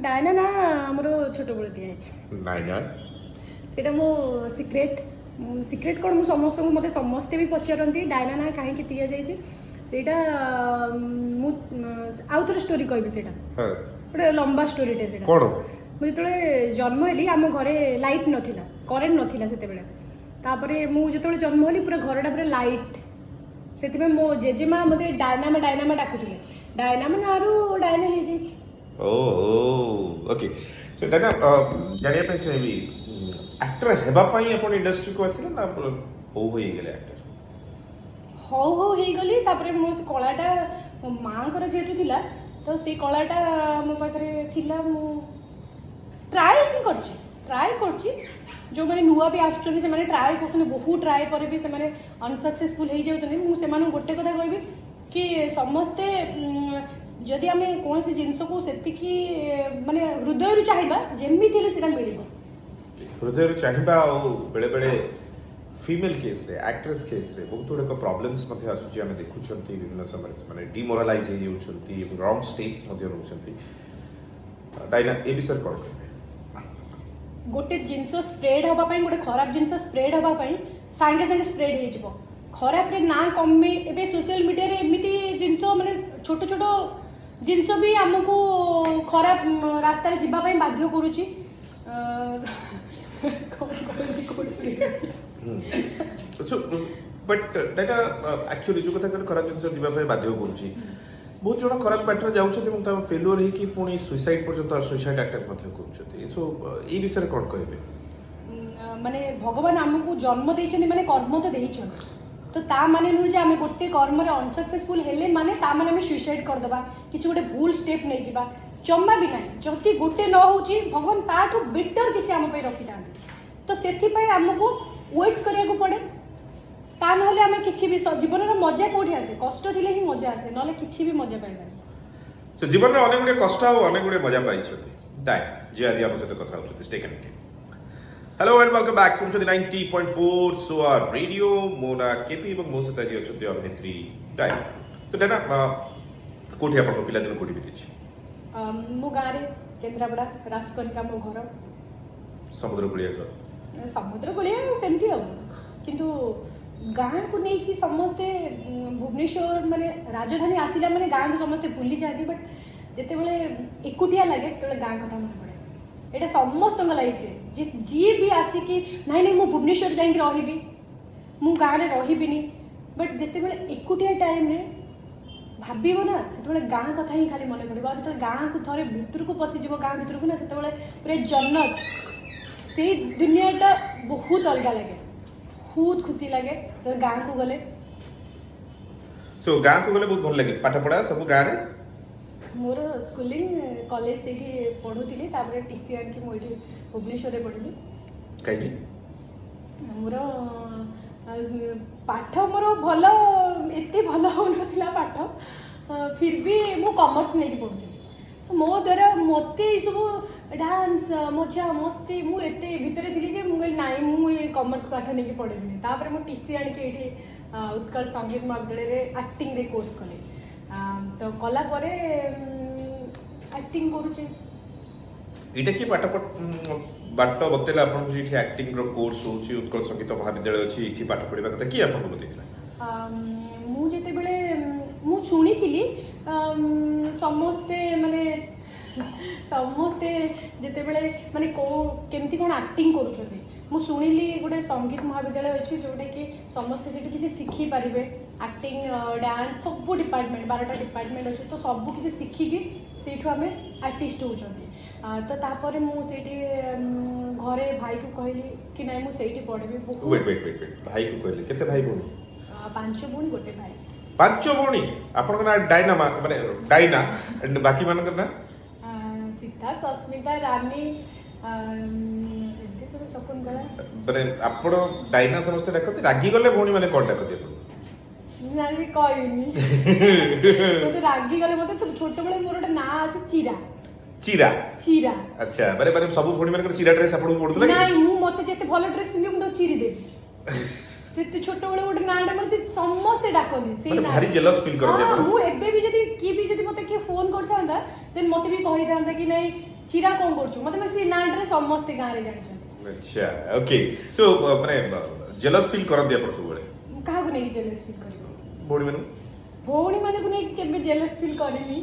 Diana ना मोर छोट बेले दिखाई डायना सेटा मो सिक्रेट सिक्रेट कौन समस्त मत समस्ते भी पचारती डायना ना कहीं दि जाइए सेटा आउ थे स्टोरी कहबी से गोटे लंबा स्टोरीटे से मुझे जो जन्म हेली आम घरे लाइट नाला करेन्ट नाला से मुझे जन्म हेली पूरा घरटा पूरा लाइट से मो जेजेमा मत डायनामा डायनामा डाकुले डायनामा ना डायना हो जाए ओके सो डायना जानिया पे चाहिए एक्टर हेबा पई अपन इंडस्ट्री को आसिले ना हो गेले एक्टर हो हो गली तापर मो से कलाटा मो माँ जेहेतु थिला तो से कलाटा मो पाखरे थिला मु ट्राए करछि जो मैंने नुआ भी आसुचंदी से माने ट्राए करछन बहुत ट्राए करे भी से माने अनसक्सेसफुल हो जाउचंदी मु से माने गोटे कथा कहबी कि समस्ते जदि आम कौन सी जिनस को सेतिकी माने हृदय चाहिए जमी थे से मिल हृदय चाहिए बेले बेले फीमेल केस रे एक्ट्रेस केस रे बहुत गुड़ाक प्रॉब्लम्स मध्य आसुची आम देखुंट विभिन्न समय माने डिमोरालाइज हो रॉन्ग स्टेप्स मध्य नउछंती डायना ए विषय कौन कहबे गोटे जिनस स्प्रेड होगा गोटे खराब जिनस स्प्रेड होगा सांगे सांगे स्प्रेड हो खराब रे ना कमे एबे सोशल मीडिया रे एमिति जिनस माने छोट छोट जिनस भी आमको खराब रास्ता जीवा बाध्य करुच्ची बट डेटा एक्चुअली जो कथा खराब जिनस जीवा बाध्य करुच्ची बहुत जन खराब बाटर जाऊँ फेलुअर होगी पुणी सुइसाइड पर्यंत सुइसाइड अटैक कर सो ये विषय कौन कहबे माने भगवान आमको जन्म देइछन माने कर्म तो देइछन तो ता माने नु जे आमे गोटे कर्म रे अनसक्सेसफुल हेले माने ता माने आमे सुइसाइड कर दबा किछ गोटे भूल स्टेप नै जिबा जम्मा भी नै जति गोटे न होची भगवान ताठू बेटर किछ आम पे रखि थांती तो सेथि पय आमको वेट करिया को पड़े ता नहले आमे किछि भी जीवन रे मजा कोठी आसे कष्ट थिले ही मजा आसे नहले किछि भी मजा पाइबा सो जीवन रे अनेक गुडे कष्ट आ अनेक गुडे मजा पाइ छथि डायना जे आज हम सहित कथा होछथि stay connected hello and welcome back from 90.4 सोआर रेडियो मोना केपी এবং ମୋ ସହିତ ଆଜି ଅଛନ୍ତି ଅଭିନେତ୍ରୀ डायना तो डायना कोठी आपन पिला दिन कोठी बितिछि मो गारे केन्द्रापड़ा राजकनिका मो घर समुद्र कूलिया सेमती हम किंतु गाँ को नहीं कि समस्ते भुवनेश्वर माने राजधानी आसिला माने गाँ को समस्ते भूली जाती बट जिते बड़े एकुटिया लगे से गाँ कथा मन पड़े एटा समस्त लाइफ रे जी भी आसिकी नहीं नहीं मु भुवनेश्वर जाई रही मु गाँ रे रहीबिनी बट जिते बड़े एकुटिया टाइम रे भाबिबो ना से गाँ कथा ही खाली मन पड़ो जो गाँ को थोड़े भितर को पशिज गाँ भितर को ना से पूरा जन्नत से दुनियाटा बहुत अलग लगे बहुत खुशी लगे तो गाँ को गले सो गाँ को गले बहुत भल लगे पाठ पढ़ा सब गाँ रे मोर स्कूलिंग कॉलेज से पढ़ुली तापर टीसी आनिकी मु भुवनेश्वर रे पढ़िली कहीं मोर पाठ मोर भल एते भल हो नथिला पाठ फिर भी मु कॉमर्स नहीं पढ़ुली मो द्वारा मत सब डांस मजा मस्ती मु एते भितर थी जे मुझे नाई मुझे कॉमर्स पाठ नहीं पढ़ेबी तापर मु टीसी आनिकी ये उत्कल संगीत महाविद्यालय एक्टिंग रे कोर्स कले तो कला परे एक्टिंग करूचे इटा की पाठ बाट बतेला आपन जी एक्टिंग रो कोर्स होची उत्कल संगीत महाविद्यालय अछि इथि पाठ पढिबा कथा की आपन बतेला मु जेते बेले मु सुनी थिली समस्ते माने समस्ते जिते बड़े माने को केमती कौन एक्टिंग करुछथि मु सुनिली गोटे संगीत महाविद्यालय अच्छी जोटे कि समस्ते सेठी किसी शिखी पारिबे एक्टिंग डांस सब डिपार्टमेंट 12टा डिपार्टमेंट अच्छे तो सब किसी शिखिकी सेठू आमे आर्टिस्ट होचंती तो तापर मु सेठी घरे भाई को कहली कि नहीं मु सेठी पढ़बी वेट भाई को कहली केते भाई भौणी 5 भौणी गोटे भाई 5 भौणी आपन ना डायना माने डायना एंड बाकी मानकर ना सीता सस्मिता रानी एते सब शकुंतला माने आपण डायना समस्त डाकती रागी गले भौणी माने कोन डाकती आपण नानी कहनी मते रागी गले मते छोट बेले मोर ना अछि चीरा चीरा चीरा अच्छा बारे बारे सब भौणी मानकर चीरा ड्रेस आपण पडुला नाही मु मते जेते भलो ड्रेस पिंदी मु तो चीरी देबी सेते छोट बेले गोटे नाडा मते समस्त डाकनी सेई ना भारी जेलस फील करते हां मु एबे भी जदी की भी जदी मते के फोन करथांदा देन मते भी कहि थांदा कि नहीं चिरा कौन करछु मते मैं से नांडरे समस्त गां रे जानि छथि अच्छा ओके सो माने जेलस फील करन दिया पर सब बळे काहा को नहीं जेलस फील करियो बोडी मेनु भौणी माने को नहीं केबे जेलस फील करेनी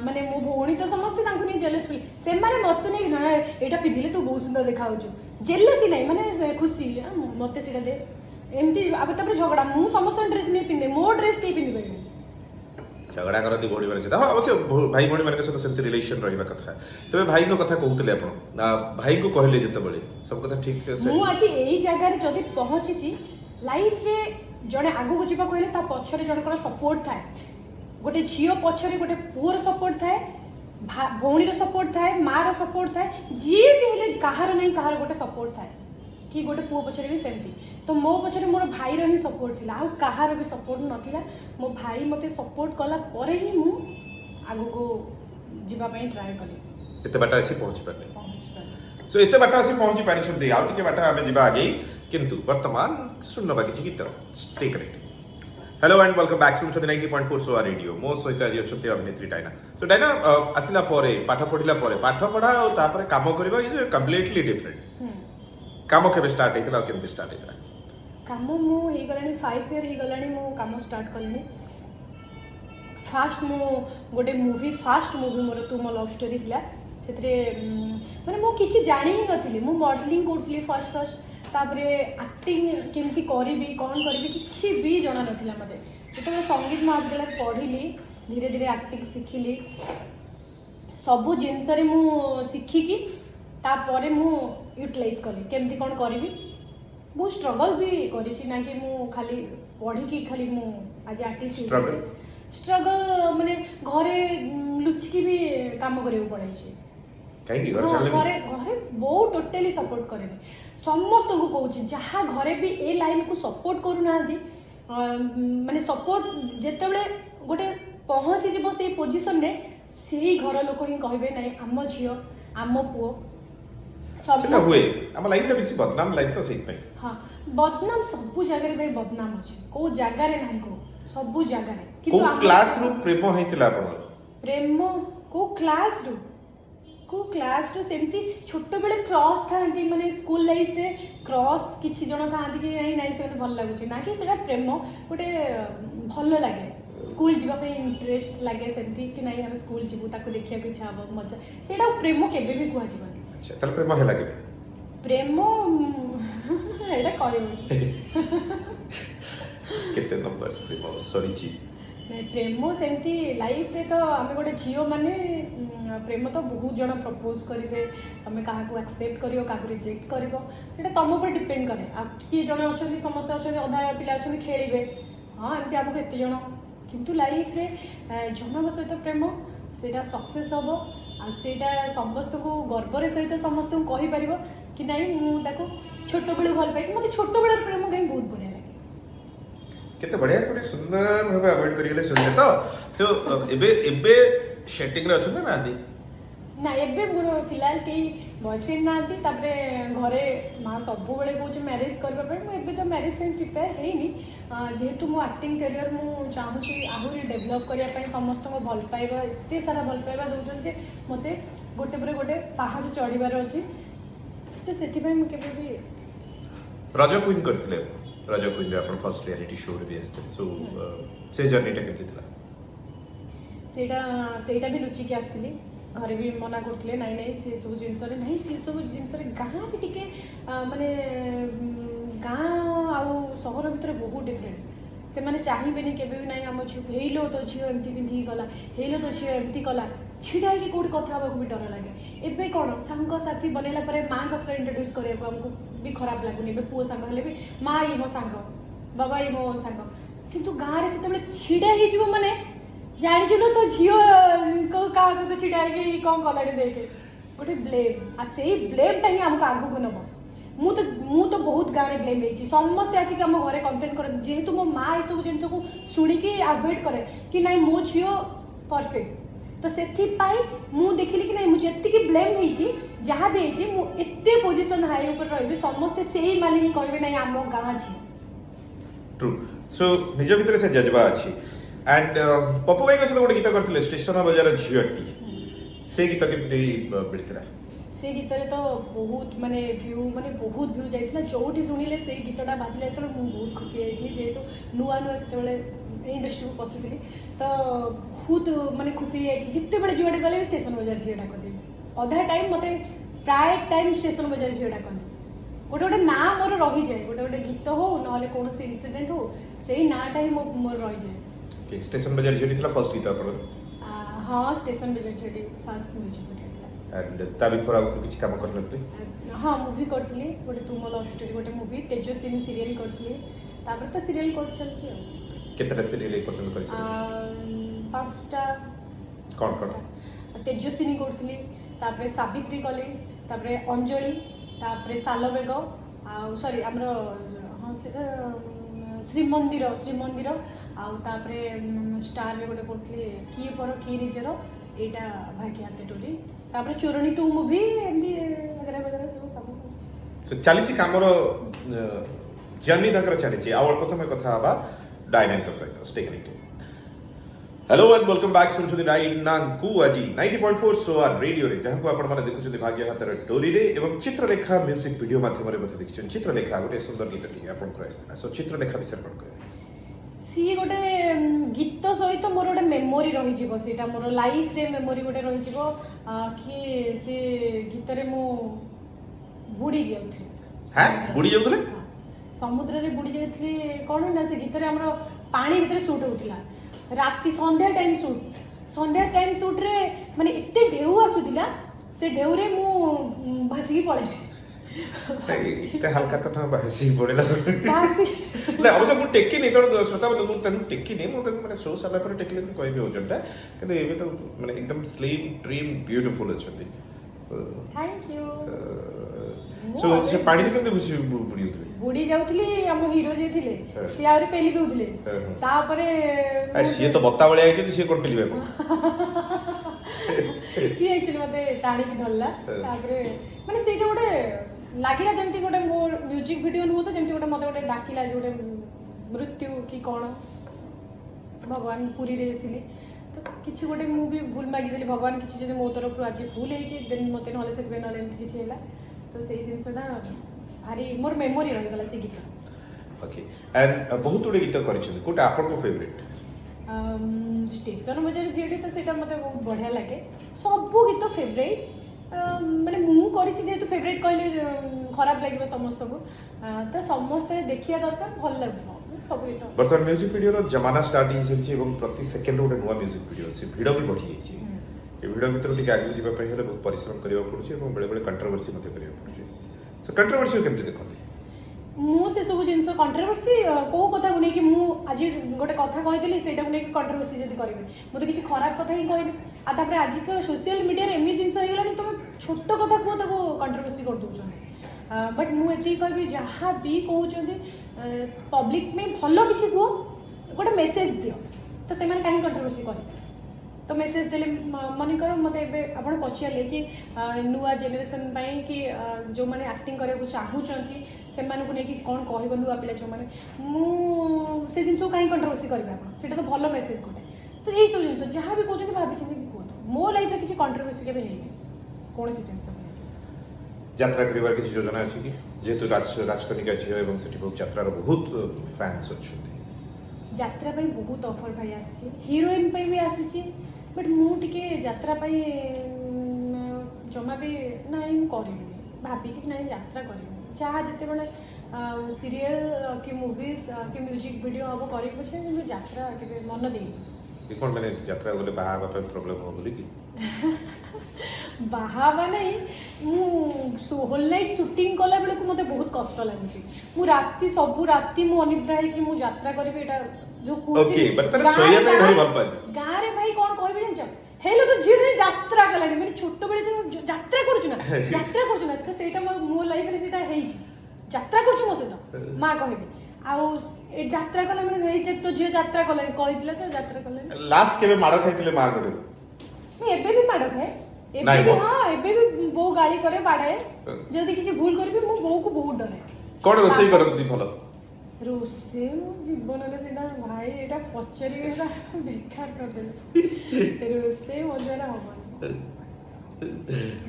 माने मो भौणी तो समस्त तांको नहीं जेलस फील से माने मत नहीं ना एटा पिदिले तू बहुत सुंदर देखा होछु जेलस ही नहीं माने खुशी मते सेटा दे एमती अब तब झगड़ा मु समस्त ड्रेस नहीं पिंदे मो ड्रेस के पिंदी बे झगड़ा करती भौणी माने से हां अवश्य भाई भौणी माने के साथ सेंति रिलेशन रहिबा कथा तबे भाई नो कथा कहउतले आपण भाई को कहले जते बळे सब कथा ठीक से मु आज एई जगह रे जदी पहुंची छी लाइफ रे जड़े आगु को जीवा कहले ता पछरे जनकर सपोर्ट थाए गोटे झियो पछरे गोटे पुअर सपोर्ट थाए भौणीर सपोर्ट थाए मार सपोर्ट थाए जी भी हेले कहार नहीं कहार गोटे सपोर्ट थाए कि गोटे पुओ पछरे भी सेमती तो मो पछरे मोर भाई रो ही सपोर्ट थिला आ कहार भी सपोर्ट नथिला मो भाई मते सपोर्ट कला परे ही मु आगु को जीवा पई ट्राई कली एते बाटा आसी पहुंच परले सो एते बाटा आसी पहुंची पानी छथि आ टिके बाटा हमें जीवा आगे किंतु वर्तमान सुनबा किछि गीत stay connect hello and welcome back to 90.4 सोआ रेडियो मो सहित आज अछते अभिनेत्री डायना तो डायना आसिला परे पाठ पढिला परे पाठ पढा और तापर काम करबा इज कंप्लीटली डिफरेंट काम केबे स्टार्ट हेतला केमते स्टार्ट हेतला काम मु हे गलानी 5 इयर हे गलानी मु काम स्टार्ट करनी फास्ट मु गोटे मूवी फास्ट मूवी मोर तुम लव स्टोरी थिला सेतरे माने मु किछि जानि ही नथिली मु मॉडलिंग करथली फर्स्ट तापरे एक्टिंग केमती करिबी कोन करिबी किछि भी जणा नथिला मते जेते संगीत महाविद्यालय पढिली धीरे धीरे एक्टिंग सिखिली सबु जिंस रे मु सिखी की तापरे मु यूटिलाइज करी केमती कोन करिबी बहुत स्ट्रगल भी करी छी ना कि मु खाली पढी की खाली मु आज आर्टिस्ट स्ट्रगल माने घरे लुचकी भी काम करे पड़ै छी काई की घर चलले घरे घरे बहुत टोटली सपोर्ट करे समस्त को कहूँ जहाँ घरे भी ए लाइन को सपोर्ट करूना माने सपोर्ट जिते गोटे पहुँची जीव से पोजिशन ने से घर लोक ही कहे ना आम झील आम पुओ सब हुए आम लाइन रे बेसी बदनाम लाइन तो सही पे हां बदनाम सब जगह भाई बदनाम अछि को जगह रे नहीं को सब जगह रे किंतु क्लास रू प्रेम हेतिला आपण प्रेम को क्लास रो सेमती छोट बेले क्रॉस थांती माने स्कूल लाइफ रे क्रॉस किछि जण थांती कि नहीं से भल लागुची ना कि सेटा प्रेम गोटे भल लागे स्कूल जीवा पे इंटरेस्ट लागे सेमती कि नहीं हम स्कूल जीवु ताको देखिया के इच्छा हो मजा सेटा प्रेम केबे भी कुआ जीवनी अच्छा तल प्रेम हेला के प्रेम एटा कहयो केते नंबर्स प्रेम सॉरी जी प्रेम सेमती लाइफ रे तो आम गोटे झील माने प्रेम तो बहुत जन प्रपोज करेंगे तुम क्या एक्सेप्ट कर क्या रिजेक्ट कर तुम ऊपर डिपेंड करे आ किए जन अच्छा समस्त अच्छा अधा पिला अच्छा खेलेंगे हाँ एमती आमको एत जन किंतु लाइफ रे जनक सहित प्रेम सेटा सक्सेस हम आटा समस्त को गर्वर सहित समस्त को कहीपर कि नहीं मुझे छोट बेलू भल पाई मतलब छोट बेल प्रेम कहीं बहुत बढ़िया लगे केते बढ़िया कोनी सुंदर भाबे अवॉइड करिले सुनले तो एबे एबे सेटिंग रे अछि ना आदि ना एबे मोर फिलहाल के बॉयफ्रेंड ना आदि तापरे घरे मां सब बेले कहूँ मैरिज करबा पे मु एबे तो मैरिज पे प्रिपेयर हेनी जेहेतु मो एक्टिंग करियर मु चाहू छी आहुरी डेवलप करिया पे समस्त को भल पाइबा एते सारा भल पाइबा दोजन जे मते गोटे पर गोटे पहाड़ चढ़ीबार अछि तो सेति पे मु केबे भी रज क्वीन करथिले रज क्वीन अपन फर्स्ट रियलिटी शो रे भी आस्ते सो से जर्नीटा केते थिला सेटा भी लुचि के आस्तिली घरे भी मना करथिले नहीं नहीं से सब जिंस रे नहीं से सब जिंस रे गां भी टिके माने गां आउ शहर भीतर बहुत डिफरेंट से माने चाहिबेनी केबे भी नहीं हम छु हेलो तो छियो एमती पिंधी गला हेलो तो छियो एमती कला छिड़ा कि कोडी कथा हबा भी डर लागे एबे कोन संग साथी बनेला परे मां का से इंट्रोड्यूस करे हमको भी खराब लागुनी एबे पुओ संग हेले भी मां ई मो संग बाबा ई मो संग किंतु गां रे सेते छिड़ा ही जीवो माने जानी तो झील को क्या सहित छिड़ा कौन कला देखे गोटे ब्लेम आ से ब्लेमटा ही आमको आगू को नब मु तो बहुत गाँव में ब्लेम होती समस्त आसिक आम घरे कंप्लेन कर जेहेतु मो माँ ये सब जिन को शुणिकी अवॉइड करे कि नाई मो झी परफेक्ट तो से मु देखिली कि नहीं मुझे ब्लेम होती जहाँ भी होते पोजिशन हाई ऊपर रही समस्ते से ही माने ही कहे ना आम गाँ झी ट्रू सो निज भितर से जज्बा अच्छी एंड पप्पू भाई सहित गोटे गीत करते स्टेशन बजार झीटी से गीत केमती मिलथिला से गीत तो बहुत माने बहुत व्यू जाइଥିଲା जोठी सुनिले से गीतटा बाजिला तो मु बहुत खुशी आइछि जेहेतु नुआ नुआ सेतबेले इंडस्ट्री को पसुଥିଲି तो बहुत माने खुशी आइछि जिते बेले जुआडे गले स्टेशन बाजार जेडा कदी अधा टाइम मते प्राय टाइम स्टेशन बाजार जेडा कदी गोटे गोटे ना मोर रही जाए गोटे गोटे गीत हो नहले कोनोसी इंसिडेंट हो सेही नाटा ही मोर रही जाए के स्टेशन बाजार जेडी फर्स्ट गीत आपन हाँ स्टेशन बाजार JD first music video and ता बिफोर आउ किछ काम करनथि हाँ मूवी करथली गोटे तुम लव स्टोरी गोटे मूवी तेजस्विनी सीरियल करथली तापर तो सीरियल कर चलछि केतरा सीरियल पर्यंत करिस पांचटा कोन तेजस्विनी करथली तापर सावित्री कले तापर अंजलि तापर सालबेग आ सॉरी हमरो हां से श्रीमंदिर आउ तापर स्टार रे गोटे करथली किए पर की निजरो एटा भाग्यते टोली तापर चोरणी 2 मूवी एमदी वगैरह वगैरह सब काम सो चलीछि कामर जर्नी तकर चलीछि आ अल्प समय कथा हबा डायनामिक सहित stay connected hello and welcome back सुनछुदी नाइन नांकु आजी 90.4 सोआर रेडियो रे जहां को आपण माने देखुछुदी भाग्य हातर टोरी रे एवं चित्रलेखा म्यूजिक वीडियो माध्यम रे मते देखिछन चित्रलेखा गोटे सुंदर गीत टी आपण करैस सो चित्रलेखा विषय कोन कहे सी गोटे गीत सहित मोर गोटे मेमोरी रही जीवो सेटा मोर लाइफ रे मेमोरी गोटे रही जीवो कि से गीत रे मो बुडी जाउथि हां बुडी जाउथले समुद्र रे बुडी जाउथि कोन ना से गीत रे हमरो पानी भीतर शूट होउथला राती संध्या टाइम शूट रे माने एते ढेउ आसुदिला से ढेउ रे मु भासी पळे इते हल्का तो ना भासी पड़ेला ना अवश्य मु टेकी नहीं तो श्रोता मु तन टेकी नहीं मु माने शो साला पर टेकले तो कहबे ओजनटा किंतु एबे तो माने एकदम स्लिम ट्रिम ब्यूटीफुल अछती थैंक यू सो से पानी रे केते बुडी उठले बुडी जाउथली हम हीरो जे थिले से आरे पेली दउथले तापरे आ सिए तो बत्ता बळे आइते सिए कोन पेलीबे सी एक्चुअली मते टाणी की धरला तापरे माने सेटा गोटे लागिला जेमती गोटे मोर म्यूजिक वीडियो नु तो जेमती गोटे मते गोटे डाकिला गोटे मृत्यु की कोन भगवान पुरी रे थिले तो किछि गोटे मु भी भूल मागी देली भगवान किछि जे मो तरफ आज भूल हेछि देन मते नले सेतबे नले एमती किछि हैला तो सेही जिंसटा भारी मोर मेमोरी रहि गला से गीत ओके एंड बहुत उडे गीत करिछन कोटा आपन को फेवरेट स्टेशन बजार जेडी तो सेटा मते बहुत बढ़िया लागे सब गीत फेवरेट माने मु करिछि जेतु फेवरेट कहले खराब लागिबो समस्त को तो समस्त देखिया दरकार भल लागबो सब गीत बर्तमान म्यूजिक वीडियो रो जमाना स्टार्ट हिछि एवं प्रति सेकंड गोटे नुवा म्यूजिक वीडियो से भिडियो भी बढ़ी जाइछि ए भिडियो भीतर टिके आगु जिबा पय हेले बहुत परिश्रम करियो पड़ुछि एवं बेले बेले कंट्रोवर्सी मते करियो पड़ुछि सो कंट्रोवर्सी केमति देखथि मु से सब जिंस कंट्रोवर्सी को कथा को नै कि मु आज गोटे कथा कहितली सेटा को नै कि कंट्रोवर्सी जदी करबे मते किछि खराब कथा ही कहली आ तापर आज के सोशल मीडिया रे एमी जिंस हो गेलानी तुम छोट कथा को ताको कंट्रोवर्सी कर दउछन बट मु एती कहबी जहां भी कहउछन पब्लिक में भलो किछि को गोटे मेसेज दियो तो से माने काहे कंट्रोवर्सी करे तो मेसेज देले मन करो मते एबे आपण पछियाले कि नुआ जनरेशन पई कि जो माने एक्टिंग करे को चाहूचंती से माने को नै कि कोन कहबो नुआ पिला जो माने मु से जिंसो काहे कंट्रोवर्सी करबा आपण सेटा तो भलो मेसेज कोटे तो एई सब जिंसो जहां भी कहउछन भाबी चिंती को मो लाइफ रे किछि कंट्रोवर्सी के नै कोन से जिंसो यात्रा करिवार किछि योजना अछि कि जेतु राजकनिका झियो एवं सेठी बहुत यात्रा रो बहुत फैंस अछंती यात्रा पई बहुत ऑफर भाई आसी हीरोइन पई भी आसी बट मु टिके यात्रा पई जमा भी नाही करिबी भाबी कि नाही यात्रा करिबी चाहा जते बळे सीरियल कि मूवीज कि म्यूजिक वीडियो अब करि पछे किंतु यात्रा के मन देई कोन माने यात्रा गले बाहा पे प्रॉब्लम हो बोली कि बाहावा नहीं मु होल नाइट शूटिंग कला बेले को मते बहुत कष्ट लागुची मु राती सब राती मु अनिद्रा है कि मु यात्रा करबे एटा जो ओके बटर सोया पे भाई भल पाई गां रे भाई कोन कहबे जन हेलो तो झिरे यात्रा कलानी माने छोट बेले जो यात्रा करूछु ना तो सेटा मो लाइफ रे सेटा हेई यात्रा करूछु मो से मां कहबे आउ ए यात्रा कला माने हेई तो झियो यात्रा कलानी कहितले तो यात्रा कलानी लास्ट केबे माडो खाइतले मां करे नहीं एबे भी माडो खाए एबे भी हां एबे भी बो गाली करे बाड़े जदी किसी भूल करबी मो बो को बहुत डरे कोन रोसई करंती भलो रोसे जीवन रे सेटा भाई एटा पचरी एटा बेकार कर दे रोसे मजरा हो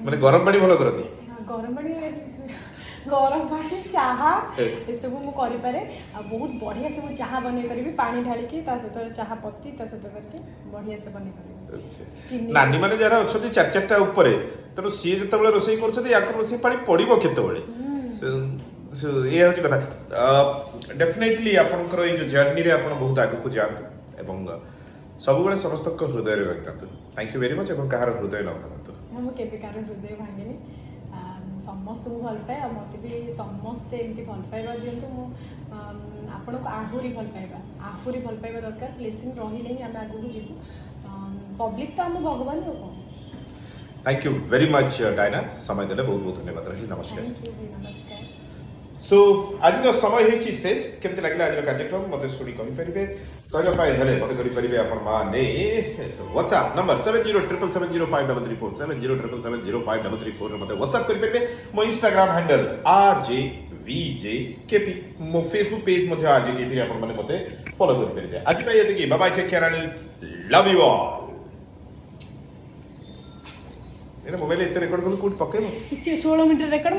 ମାନେ ଗରମ ପାଣି ଭଲ କରନ୍ତି ଗରମ ପାଣି ଚାହା ଏସବୁ ମୁଁ କରିପାରେ ଆଉ ବହୁତ ବଢିଆ ସେ ମୁଁ ଚାହା ବନେଇ ପାରିବି ପାଣି ଢାଳିକି ତା ସହିତ ଚାହା ପତି ତା ସହିତ କରିକି ବଢିଆ ସେ ବନେଇ ପାରିବି ଚିନି ନାନୀ ମାନେ ଯାরা ଅଛନ୍ତି ଚାରି ଚାରିଟା ଉପରେ ତେଣୁ ସିଏ ଯେତେବେଳେ ରୋଷେଇ କରୁଛନ୍ତି ୟାଙ୍କର ରୋଷେଇ ପାଣି ପଡିବ କେତେବେଳେ ଏଇଆ ହଉଛି କଥା ଡେଫିନେଟଲି ଆପଣଙ୍କର ଏଇ ଯୋଉ ଜର୍ଣ୍ଣିରେ ଆପଣ ବହୁତ ଆଗକୁ ଯାଆନ୍ତୁ ଏବଂ ସବୁବେଳେ ସମସ୍ତଙ୍କ ହୃଦୟରେ ରହିଥାନ୍ତୁ ଥ୍ୟାଙ୍କ ୟୁ ଭେରି ମଚ୍ ଏବଂ କାହାର ହୃଦୟ ନ ଭାଙ୍ଗନ୍ତୁ ମୁଁ କେବେ କାହାର ହୃଦୟ ଭାଙ୍ଗେନି ସମସ୍ତଙ୍କୁ ଭଲ ପାଏ ଆଉ ମୋତେ ବି ସମସ୍ତେ ଏମିତି ଭଲ ପାଇବା ଦିଅନ୍ତୁ ମୁଁ ଆପଣଙ୍କୁ ଆହୁରି ଭଲ ପାଇବା ଦରକାର ବ୍ଲେସିଂ ରହିଲେ ହିଁ ଆମେ ଆଗକୁ ଯିବୁ ପବ୍ଲିକ ତ ଆମ ଭଗବାନ ଆଉ କ'ଣ thank you very much Diana समय देले बहुत बहुत धन्यवाद रही नमस्कार थैंक यू नमस्कार सो आज तो समय होइछि शेष केमते लागला आज कार्यक्रम मते सुनी कहि परिबे कहबा पाए हेले मते करि परिबे अपन माने व्हाट्सएप नंबर 7077705334 7077705334 मते व्हाट्सएप करि परिबे मो इंस्टाग्राम हैंडल RJVJKP मो फेसबुक पेज मध्ये RJKP रे अपन माने मते फॉलो करि परिबे आज पाए यते कि bye bye take care and love you all mobile इतने रेकर्ड कर 16 मिनट रेकर्ड